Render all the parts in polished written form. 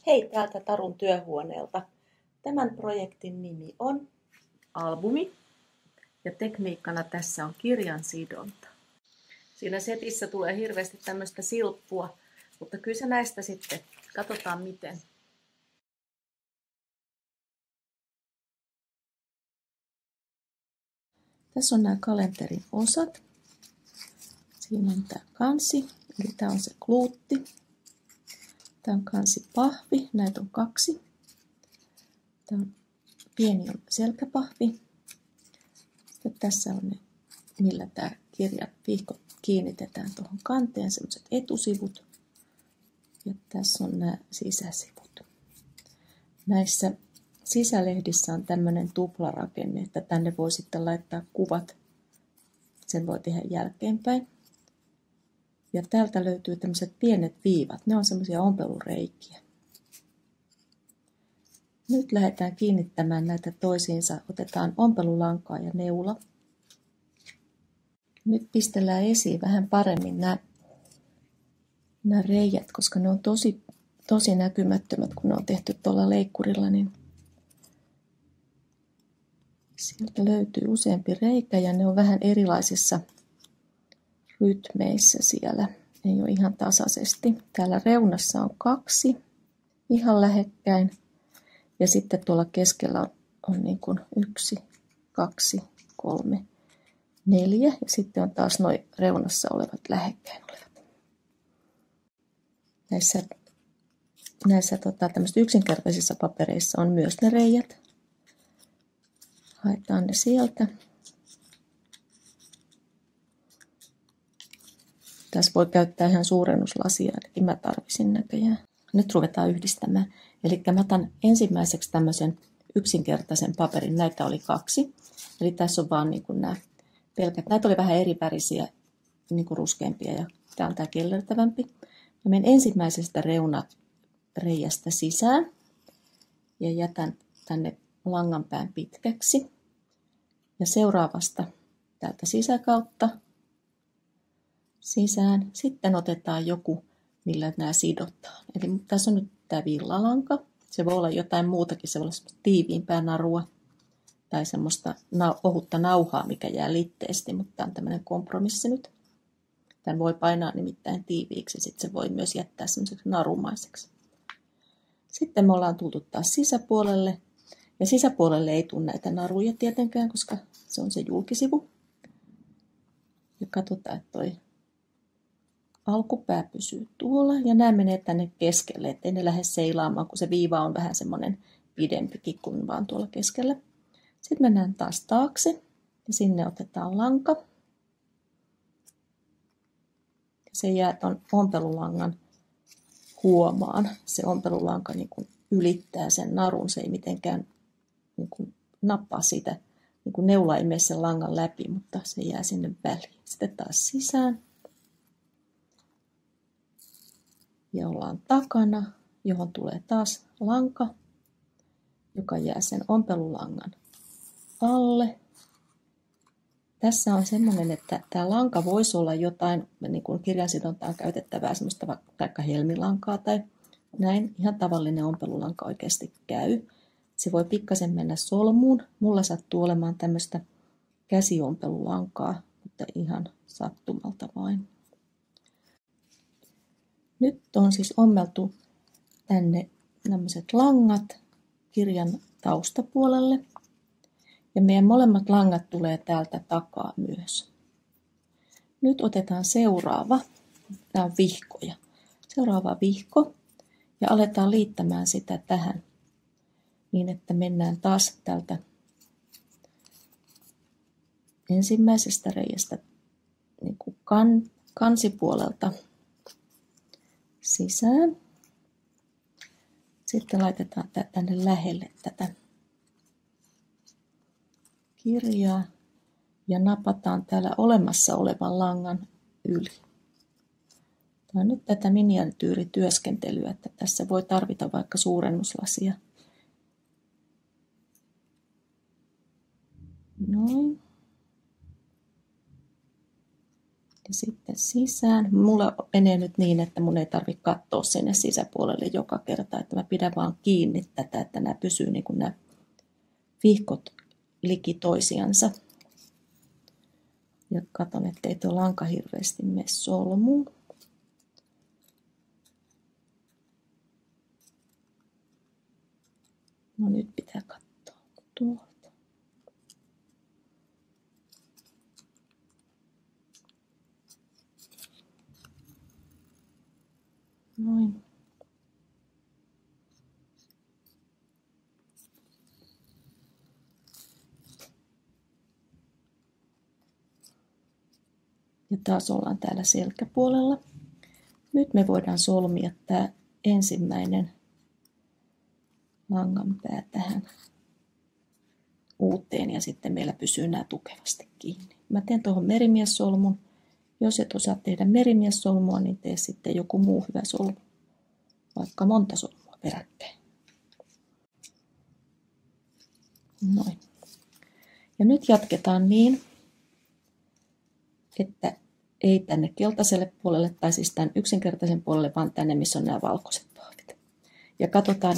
Hei täältä Tarun työhuoneelta. Tämän projektin nimi on albumi ja tekniikkana tässä on kirjan sidonta. Siinä setissä tulee hirveästi tämmöistä silppua, mutta kyllä se näistä sitten katsotaan miten. Tässä on nämä kalenterin osat. Siinä on tämä kansi, eli tämä on se kluutti. Tämä on kansipahvi, näitä on 2. Tämä on pieni on selkäpahvi. Sitten tässä on ne, millä tämä kirjavihko kiinnitetään tuohon kanteen, sellaiset etusivut. Ja tässä on nämä sisäsivut. Näissä sisälehdissä on tämmöinen tuplarakenne, että tänne voi sitten laittaa kuvat. Sen voi tehdä jälkeenpäin. Ja täältä löytyy tämmöiset pienet viivat. Ne on semmoisia ompelureikiä. Nyt lähdetään kiinnittämään näitä toisiinsa. Otetaan ompelulankaa ja neula. Nyt pistellään esiin vähän paremmin nämä reijät, koska ne on tosi näkymättömät, kun ne on tehty tuolla leikkurilla. Niin sieltä löytyy useampi reikä ja ne on vähän erilaisissa rytmeissä siellä. Ei ole ihan tasaisesti. Täällä reunassa on 2 ihan lähekkäin. Ja sitten tuolla keskellä on niin kuin 1, 2, 3, 4. Ja sitten on taas nuo reunassa olevat lähekkäin olevat. Näissä tämmöisissä yksinkertaisissa papereissa on myös ne reijät. Haetaan ne sieltä. Tässä voi käyttää ihan suurennuslasia, eli mä tarvisin näköjään. Nyt ruvetaan yhdistämään. Eli mä otan ensimmäiseksi tämmöisen yksinkertaisen paperin. Näitä oli 2. Eli tässä on vaan niin kuin nämä pelkät. Näitä oli vähän eri värisiä, niin kuin ruskeampia ja tämä on tämä kellertävämpi. Mä menen ensimmäisestä reunareijästä sisään ja jätän tänne langanpään pitkäksi. Ja seuraavasta täältä sisäkautta sisään. Sitten otetaan joku, millä nämä sidotaan. Eli tässä on nyt tämä villalanka. Se voi olla jotain muutakin. Se voi olla semmoista tiiviimpää narua tai semmoista ohutta nauhaa, mikä jää litteesti, mutta tämä on tämmöinen kompromissi nyt. Tämän voi painaa nimittäin tiiviiksi. Sitten se voi myös jättää semmoiseksi narumaiseksi. Sitten me ollaan tultu taas sisäpuolelle. Ja sisäpuolelle ei tule näitä naruja tietenkään, koska se on se julkisivu. Ja katsotaan, että toi alkupää pysyy tuolla ja nämä menee tänne keskelle, ettei ne lähde seilaamaan, kun se viiva on vähän semmoinen pidempikin kuin vaan tuolla keskellä. Sitten mennään taas taakse ja sinne otetaan lanka. Ja se jää tuon ompelulangan huomaan. Se ompelulanka niin kuin ylittää sen narun, se ei mitenkään niin kuin nappaa sitä. Niin kuin neula ei mene sen langan läpi, mutta se jää sinne väliin. Sitten taas sisään. Ja ollaan takana, johon tulee taas lanka, joka jää sen ompelulangan alle. Tässä on semmoinen, että tämä lanka voisi olla jotain niin kuin kirjansidontaan käytettävää, semmoista vaikka helmilankaa tai näin. Ihan tavallinen ompelulanka oikeasti käy. Se voi pikkasen mennä solmuun. Mulla sattuu olemaan tämmöistä käsiompelulankaa, mutta ihan sattumalta vain. Nyt on siis ommeltu tänne nämä langat kirjan taustapuolelle. Ja meidän molemmat langat tulee täältä takaa myös. Nyt otetaan seuraava. Tämä on vihkoja. Seuraava vihko. Ja aletaan liittämään sitä tähän. Niin että mennään taas täältä ensimmäisestä reiästä niin kuin kansipuolelta sisään. Sitten laitetaan tänne lähelle tätä kirjaa ja napataan täällä olemassa olevan langan yli. Tämä on nyt tätä miniatyyrityöskentelyä, että tässä voi tarvita vaikka suurennuslasia. Noin. Ja sitten sisään. Mulla menee nyt niin, että mun ei tarvitse katsoa sinne sisäpuolelle joka kerta, että mä pidän vaan kiinni tätä, että nämä pysyy niin kuin nämä vihkot liki toisiansa. Ja katon, ettei tuo lanka hirveästi mene solmuun. No nyt pitää katsoa tuolta. Noin. Ja taas ollaan täällä selkäpuolella. Nyt me voidaan solmia tämä ensimmäinen langanpää tähän uuteen ja sitten meillä pysyy nämä tukevasti kiinni. Mä teen tuohon merimiessolmun. Jos et osaa tehdä merimiessolmua, niin tee sitten joku muu hyvä solmu. Vaikka monta solmua peräkkäin. Noin. Ja nyt jatketaan niin, että ei tänne keltaiselle puolelle, tai siis tämän yksinkertaisen puolelle, vaan tänne, missä on nämä valkoiset pahvit. Ja katsotaan,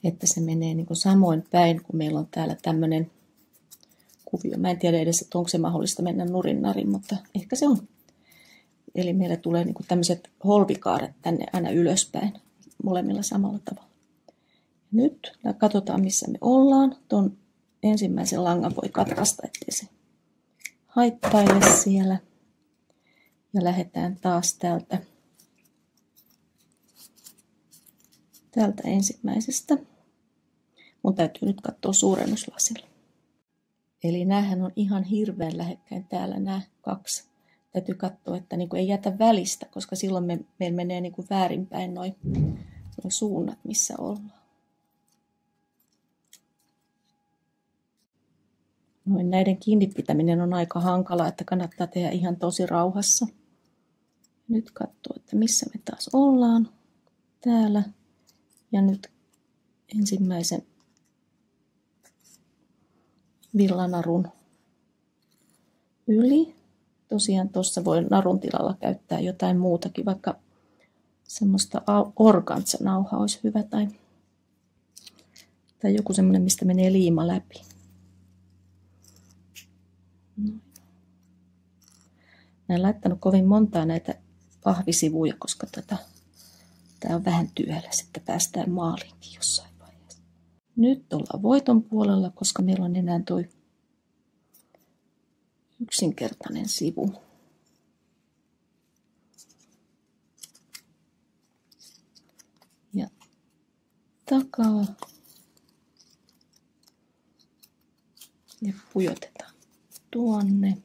että se menee niin kuin samoin päin, kun meillä on täällä tämmöinen kuvio. Mä en tiedä edes, että onko se mahdollista mennä nurin narin, mutta ehkä se on. Eli meillä tulee niin kuin tämmöiset holvikaaret tänne aina ylöspäin, molemmilla samalla tavalla. Nyt katsotaan, missä me ollaan. Tuon ensimmäisen langan voi katkaista, ettei se haittaile siellä. Ja lähdetään taas täältä ensimmäisestä. Mun täytyy nyt katsoa suurennuslasilla. Eli näähän on ihan hirveän lähekkäin täällä nämä kaksi. Täytyy katsoa, että niin kuin ei jätä välistä, koska silloin meillä menee niin kuin väärinpäin noi suunnat, missä ollaan. Noin näiden kiinni pitäminen on aika hankalaa, että kannattaa tehdä ihan tosi rauhassa. Nyt katsoo, että missä me taas ollaan. Täällä. Ja nyt ensimmäisen villanarun yli. Tosiaan tuossa voi narun tilalla käyttää jotain muutakin, vaikka semmoista organza-nauhaa olisi hyvä tai joku semmoinen, mistä menee liima läpi. Mä en laittanut kovin montaa näitä pahvisivuja, koska tää on vähän työläs, että päästään maaliinkin jossain vaiheessa. Nyt ollaan voiton puolella, koska meillä on enää toi yksinkertainen sivu. Ja takaa. Ja pujotetaan tuonne.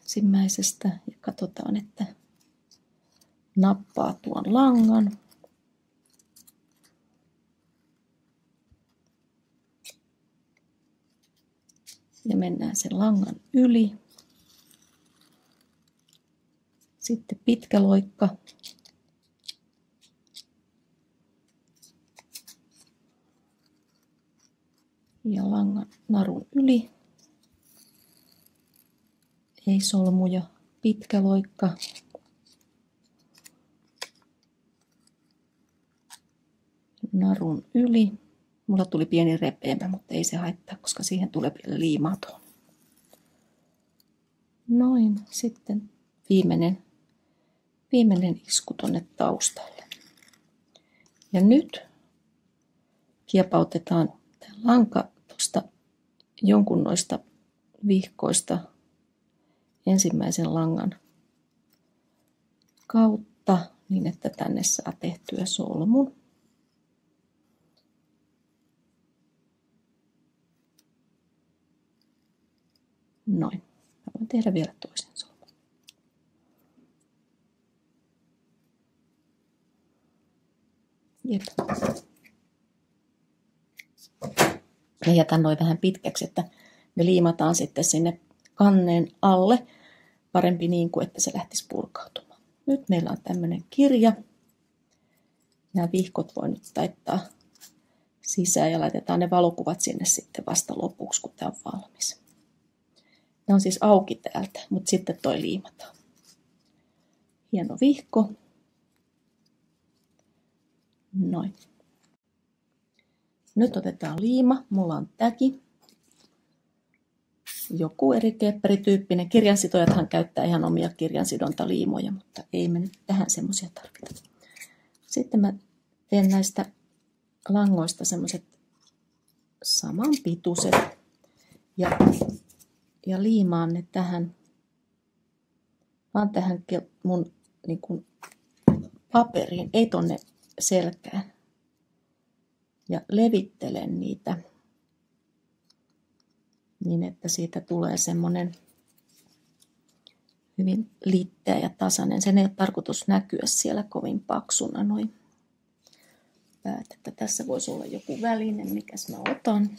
Ensimmäisestä ja katsotaan, että nappaa tuon langan. Ja mennään sen langan yli. Sitten pitkä loikka. Ja langan narun yli. Ei solmuja, pitkä loikka. Narun yli. Mulla tuli pieni repeämä, mutta ei se haittaa, koska siihen tulee vielä liimaa tuohon. Noin, sitten viimeinen isku tonne taustalle. Ja nyt kiepautetaan tämä lanka tuosta jonkun noista vihkoista ensimmäisen langan kautta niin, että tänne saa tehtyä solmun. Noin. Mä voin tehdä vielä toisen solmun. Jep. Ja jätän noin vähän pitkäksi, että me liimataan sitten sinne kanneen alle. Parempi niin kuin, että se lähtisi purkautumaan. Nyt meillä on tämmöinen kirja. Nämä vihkot voi nyt taittaa sisään ja laitetaan ne valokuvat sinne sitten vasta lopuksi, kun tämä on valmis. Tämä on siis auki täältä, mutta sitten toi liimataan. Hieno vihko. Noin. Nyt otetaan liima. Mulla on täki. Joku eri kepperityyppinen. Kirjansitojathan käyttää ihan omia kirjansidontaliimoja, mutta ei me nyt tähän semmoisia tarvita. Sitten mä teen näistä langoista semmoiset saman pituiset ja liimaan ne tähän, vaan tähän mun niin kuin paperiin, ei tonne selkään. Ja levittelen niitä niin, että siitä tulee semmoinen hyvin liitteä ja tasainen. Sen ei ole tarkoitus näkyä siellä kovin paksuna noin päät. Että tässä voisi olla joku väline, mikäs mä otan.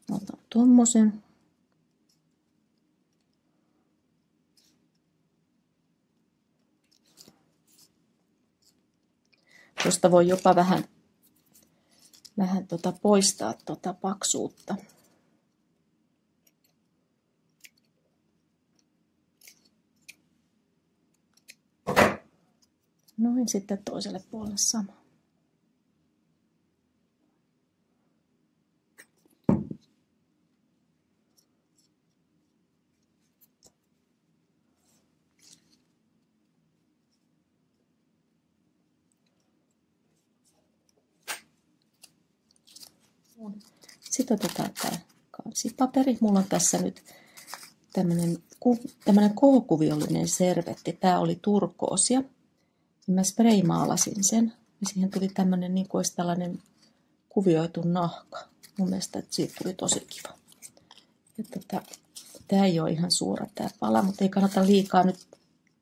Mä otan tommosen. Tuosta voi jopa vähän poistaa paksuutta. Noin, sitten toiselle puolelle sama. Sitten otetaan tämä kansipaperi. Mulla on tässä nyt tämmöinen K-kuviollinen servetti. Tämä oli turkoosia. Mä spreimaalasin sen. Ja siihen tuli tämmöinen niin kuin olisi tällainen kuvioitu nahka. Mun mielestä että siitä tuli tosi kiva. Tämä ei ole ihan suora tämä pala, mutta ei kannata liikaa nyt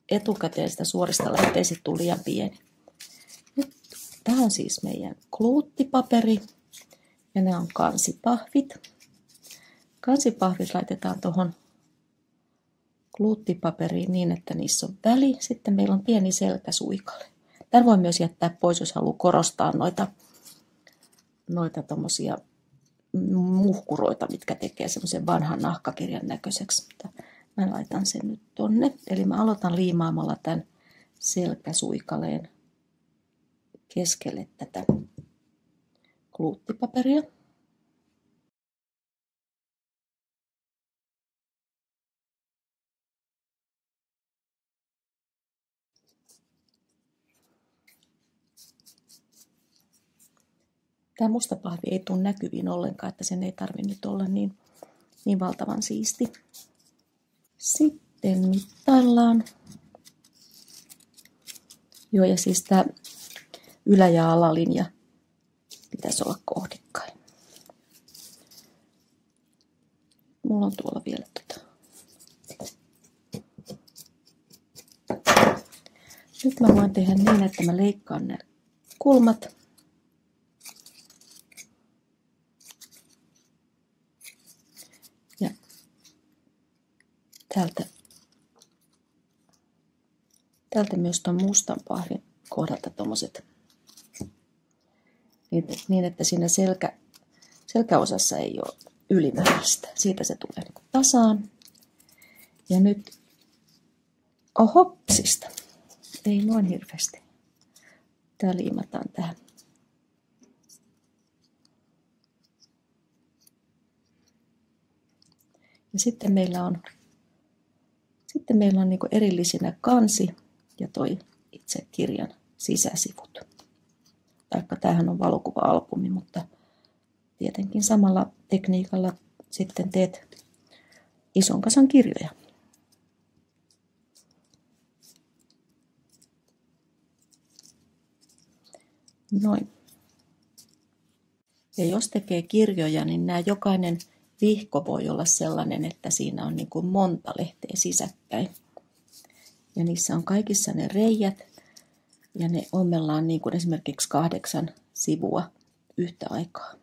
etukäteen sitä suoristella, ettei sitten tule liian pieni. Tämä on siis meidän kluuttipaperi. Ja nämä on kansipahvit. Kansipahvit laitetaan tuohon kluuttipaperiin niin, että niissä on väli. Sitten meillä on pieni selkäsuikale. Tämän voi myös jättää pois, jos haluaa korostaa noita tommosia muhkuroita, mitkä tekee semmoisen vanhan nahkakirjan näköiseksi. Mä laitan sen nyt tonne. Eli mä aloitan liimaamalla tämän selkäsuikaleen keskelle tätä kluuttipaperia. Tämä musta pahvi ei tule näkyviin ollenkaan, että sen ei tarvitse nyt olla niin valtavan siisti. Sitten mittaillaan. Joo, ja siis tämä ylä- ja alalinja pitäisi olla kohdikkain. Mulla on tuolla vielä Nyt mä voin tehdä niin, että mä leikkaan nämä kulmat. Ja täältä myös tuon mustan pahvin kohdalta tommoset niin, että siinä selkäosassa ei ole ylimääräistä. Siitä se tulee niin kuin tasaan. Ja nyt hopsista. Ei noin hirveästi. Tää liimataan tähän. Ja sitten meillä on niin kuin erillisinä kansi ja toi itse kirjan sisäsivut. Taikka tämähän on valokuva-albumi, mutta tietenkin samalla tekniikalla sitten teet ison kasan kirjoja. Noin. Ja jos tekee kirjoja, niin nämä jokainen vihko voi olla sellainen, että siinä on niin kuin monta lehteä sisäkkäin. Ja niissä on kaikissa ne reijät ja ne ommellaan niin kuin esimerkiksi 8 sivua yhtä aikaa.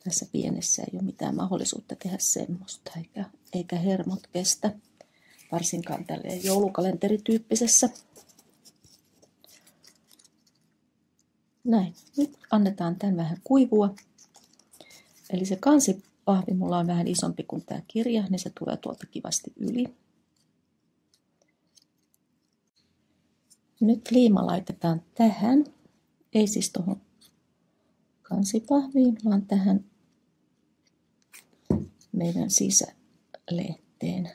Tässä pienessä ei ole mitään mahdollisuutta tehdä semmoista, eikä hermot kestä, varsinkaan tälleen joulukalenterityyppisessä. Näin. Nyt annetaan tämän vähän kuivua. Eli se kansipahvi mulla on vähän isompi kuin tämä kirja, niin se tulee tuolta kivasti yli. Nyt liima laitetaan tähän. Ei siis tuohon kansipahviin, vaan tähän meidän sisälehteen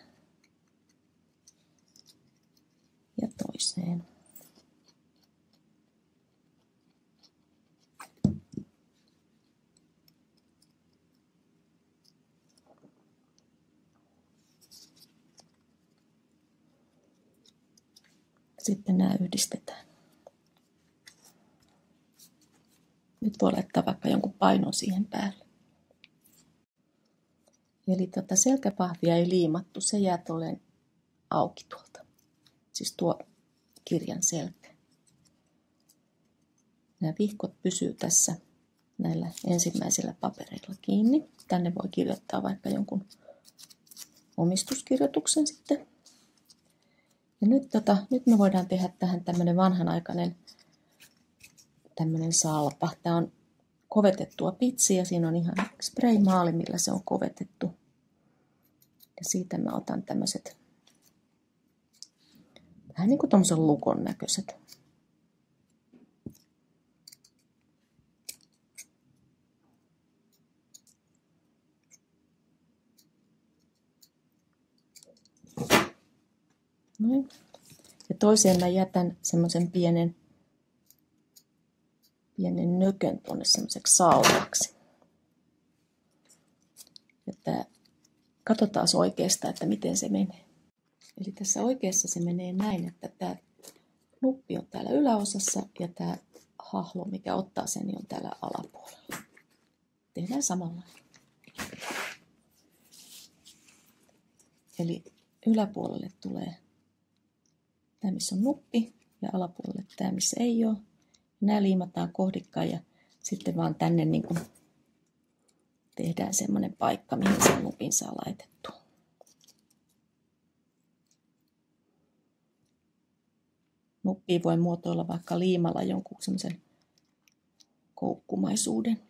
ja toiseen. Sitten nämä yhdistetään. Nyt voi laittaa vaikka jonkun painon siihen päälle. Eli selkäpahvia ei liimattu, se jää tuolleen auki tuolta. Siis tuo kirjan selkä. Nämä vihkot pysyy tässä näillä ensimmäisillä papereilla kiinni. Tänne voi kirjoittaa vaikka jonkun omistuskirjoituksen sitten. Ja nyt me voidaan tehdä tähän tämmöinen vanhanaikainen tämmöinen salpa. Tämä on kovetettua pitsiä. Siinä on ihan spray-maali, millä se on kovetettu. Ja siitä mä otan tämmöiset vähän niin kuin tommosen lukon näköiset. Noin. Ja toiseen mä jätän semmoisen pienen nökön tuonne semmoiseksi sauvaksi. Katsotaan oikeasta, että miten se menee. Eli tässä oikeassa se menee näin, että tämä nuppi on täällä yläosassa ja tämä hahlo, mikä ottaa sen, niin on täällä alapuolella. Tehdään samalla. Eli yläpuolelle tulee tämä, missä on nuppi, ja alapuolelle tämä, missä ei ole. Nämä liimataan kohdikkaan ja sitten vaan tänne niin kuin tehdään semmoinen paikka, mihin sen nupin saa laitettua. Nuppiin voi muotoilla vaikka liimalla jonkun semmoisen koukkumaisuuden.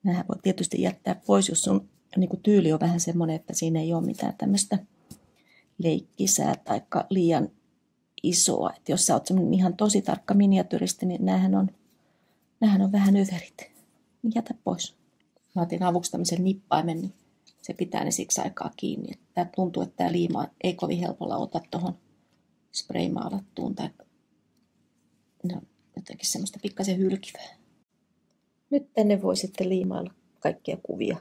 Nämä voi tietysti jättää pois, jos sun niin kuin tyyli on vähän semmoinen, että siinä ei ole mitään tämmöistä leikkisää tai liian isoa. Että jos sä oot semmoinen ihan tosi tarkka miniatyristi, niin näähän on vähän överit. Niin jätä pois. Mä otin avuksi tämmöisen nippaimen, niin se pitää ne siksi aikaa kiinni. Tää tuntuu, että tämä liima ei kovin helpolla ota tuohon spraymaalattuun tai jotenkin semmoista pikkasen hylkivää. Nyt tänne voi sitten liimailla kaikkia kuvia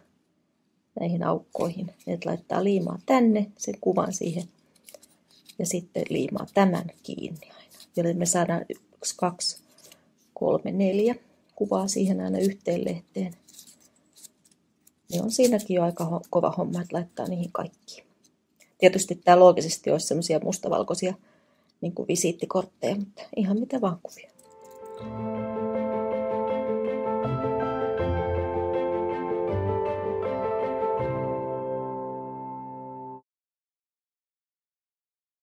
näihin aukkoihin. Et laittaa liimaa tänne, sen kuvan siihen ja sitten liimaa tämän kiinni aina. Eli me saadaan 1, 2, 3, 4 kuvaa siihen aina yhteen lehteen. Niin on siinäkin jo aika kova homma, että laittaa niihin kaikkiin. Tietysti tämä loogisesti olisi semmoisia mustavalkoisia niin kuin visiittikortteja, mutta ihan mitä vaan kuvia.